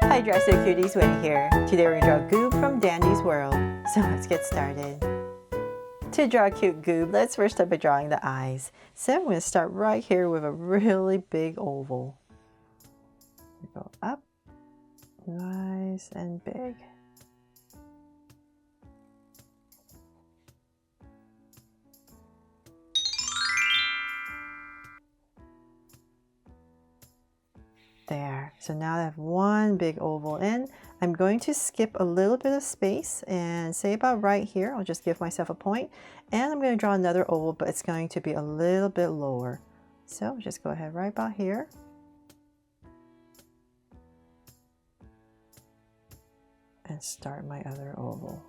Hi Dresser Cuties, Winnie here. Today we're going to draw Goob from Dandy's World. So let's get started. To draw a cute Goob, let's first start by drawing the eyes. So I'm going to start right here with a really big oval. Go up, nice and big. There, so now I have one big oval in. I'm going to skip a little bit of space and say about right here. I'll just give myself a point. And I'm going to draw another oval, but it's going to be a little bit lower. So just go ahead right about here. And start my other oval.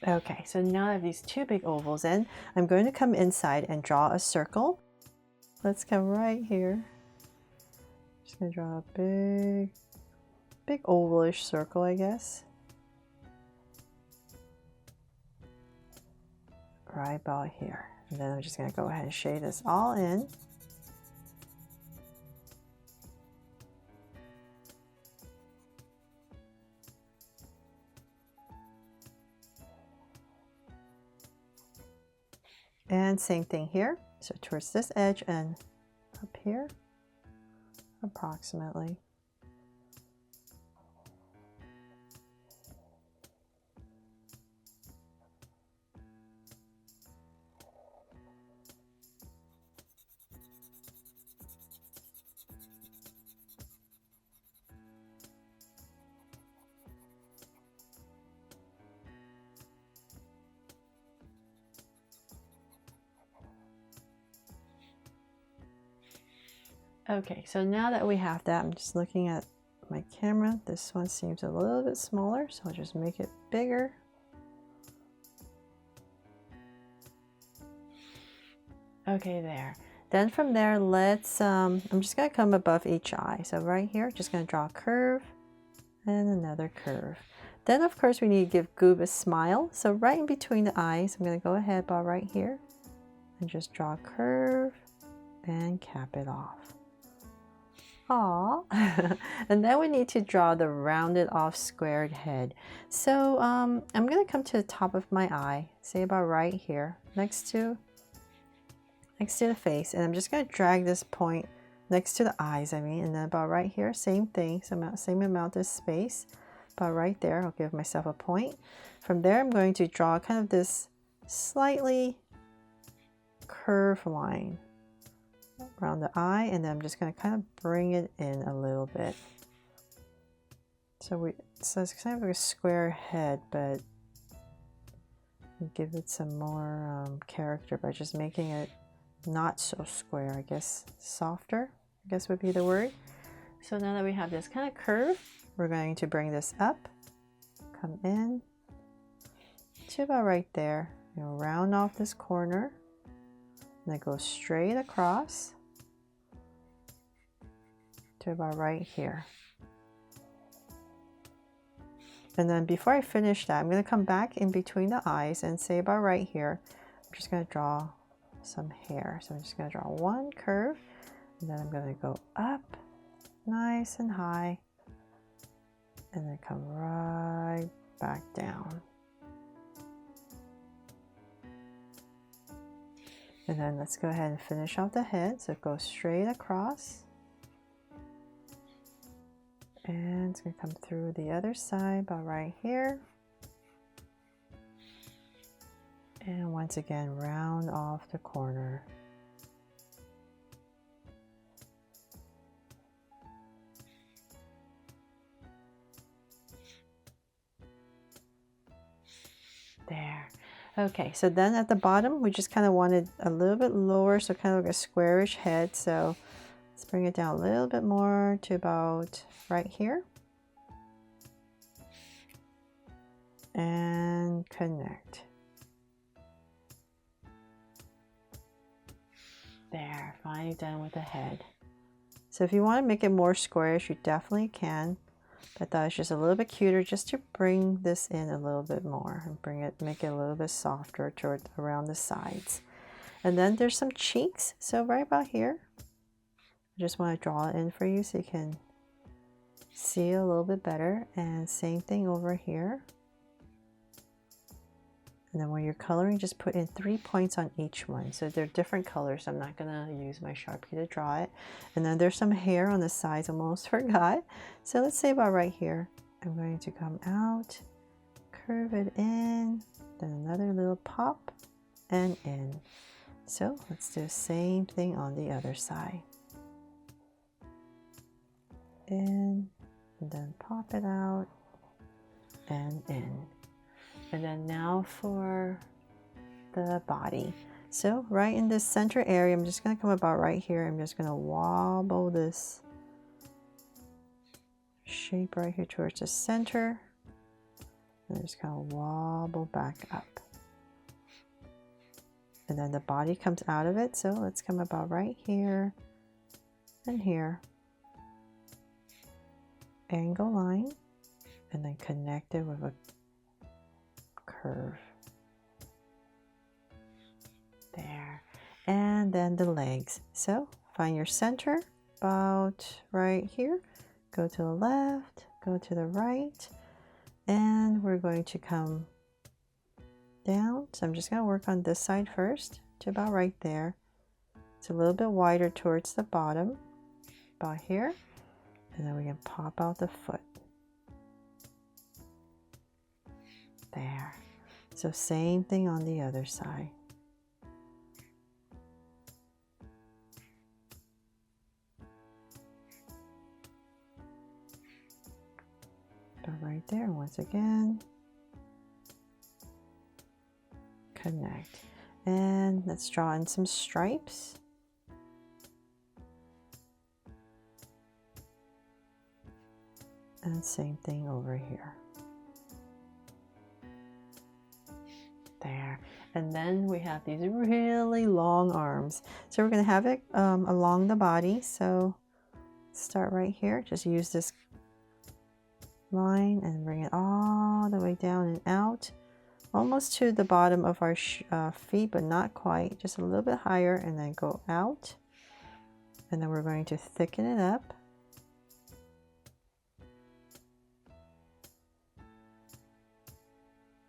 Okay, so now I have these two big ovals in. I'm going to come inside and draw a circle. Let's come right here. Just gonna draw a big ovalish circle, I guess. Right about here. And then I'm just gonna go ahead and shade this all in. And same thing here. So towards this edge and up here, approximately. Okay, so now that we have that, I'm just looking at my camera. This one seems a little bit smaller, so I'll just make it bigger. Okay, there. Then from there, let's, I'm just gonna come above each eye. So right here, just gonna draw a curve and another curve. Then of course we need to give Goob a smile. So right in between the eyes, I'm gonna go ahead about right here and just draw a curve and cap it off. Aww. And then we need to draw the rounded off squared head. So I'm gonna come to the top of my eye, say about right here, next to the face, and I'm just gonna drag this point next to the eyes, and then about right here, same thing, same amount of space, about right there, I'll give myself a point. From there, I'm going to draw kind of this slightly curved line around the eye, and then I'm just going to kind of bring it in a little bit. So it's kind of like a square head, but give it some more character by just making it not so square, I guess softer, I guess would be the word. So now that we have this kind of curve, we're going to bring this up, come in to about right there, round off this corner, and then go straight across to about right here. And then before I finish that, I'm going to come back in between the eyes and say about right here, I'm just going to draw some hair. So I'm just going to draw one curve, and then I'm going to go up nice and high, and then come right back down. And then let's go ahead and finish off the head. So go straight across. And it's going to come through the other side about right here. And once again, round off the corner. There. Okay, so then at the bottom, we just kind of wanted a little bit lower, so kind of like a squarish head. So let's bring it down a little bit more to about right here. And connect. There, finally done with the head. So if you want to make it more squarish, you definitely can. I thought it's just a little bit cuter just to bring this in a little bit more and make it a little bit softer toward around the sides. And then there's some cheeks. So right about here, I just want to draw it in for you so you can see a little bit better. And same thing over here. And then when you're coloring, just put in 3 points on each one. So they're different colors. So I'm not going to use my Sharpie to draw it. And then there's some hair on the sides. I almost forgot. So let's say about right here. I'm going to come out, curve it in, then another little pop and in. So let's do the same thing on the other side. In, and then pop it out and in. And then now for the body. So right in this center area, I'm just going to come about right here. I'm just going to wobble this shape right here towards the center. And just kind of wobble back up. And then the body comes out of it. So let's come about right here and here. Angle line. And then connect it with a curve. There. And then the legs. So find your center about right here. Go to the left, go to the right, and we're going to come down. So I'm just going to work on this side first to about right there. It's a little bit wider towards the bottom, about here, and then we can pop out the foot. There. So same thing on the other side. Go right there once again. Connect. And let's draw in some stripes. And same thing over here. There. And then we have these really long arms. So we're going to have it along the body. So start right here. Just use this line and bring it all the way down and out. Almost to the bottom of our feet, but not quite. Just a little bit higher and then go out. And then we're going to thicken it up.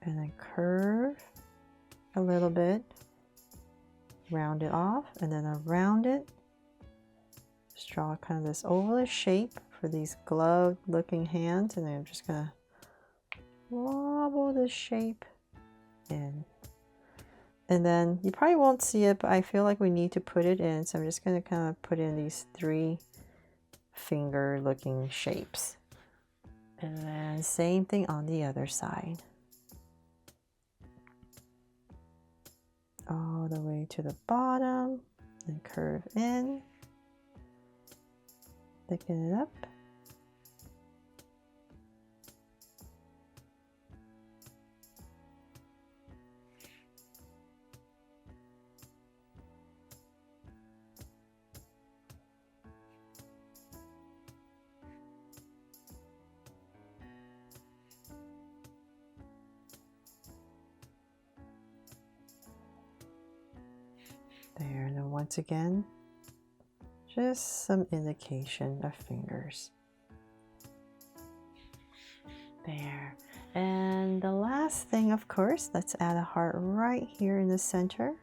And then curve a little bit, round it off, and then around it, just draw kind of this oval shape for these glove looking hands, and then I'm just gonna wobble this shape in. And then you probably won't see it, but I feel like we need to put it in, so I'm just gonna kind of put in these 3 finger looking shapes. And then same thing on the other side. All the way to the bottom and curve in, thicken it up, there. And then once again, just some indication of fingers. There. And the last thing, of course, let's add a heart right here in the center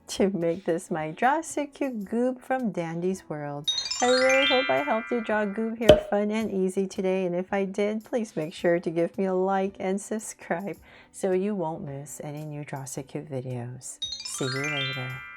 to make this my Draw So Cute Goob from Dandy's World. I really hope I helped you draw Goob here fun and easy today, and if I did, please make sure to give me a like and subscribe so you won't miss any new Draw So Cute videos. See you later.